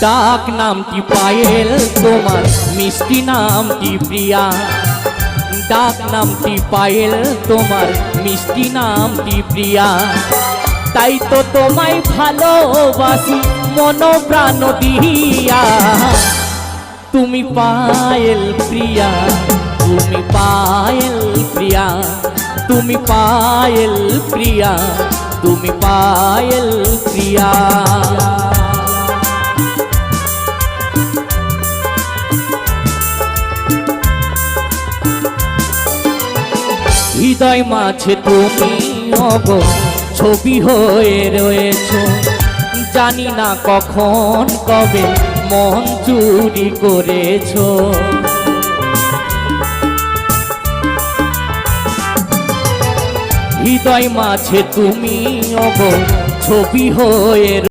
ডাক নামটি পায়েল, তোমার মিষ্টি নামটি প্রিয়া। ডাক নামটি পায়েল, তোমার মিষ্টি নামটি প্রিয়া। তাই তো তোমায় ভালোবাসি মন প্রাণ দিয়া। তুমি পায়েল প্রিয়া, তুমি পায়েল প্রিয়া, তুমি পায়েল প্রিয়া, তুমি পায়েল প্রিয়া। হৃদয় মাঝে তুমি অগো ছবি হয়ে রয়েছো। জানি না কখন কবে মন চুরি করেছো। হৃদয় মাঝে তুমি অগো ছবি হয়ে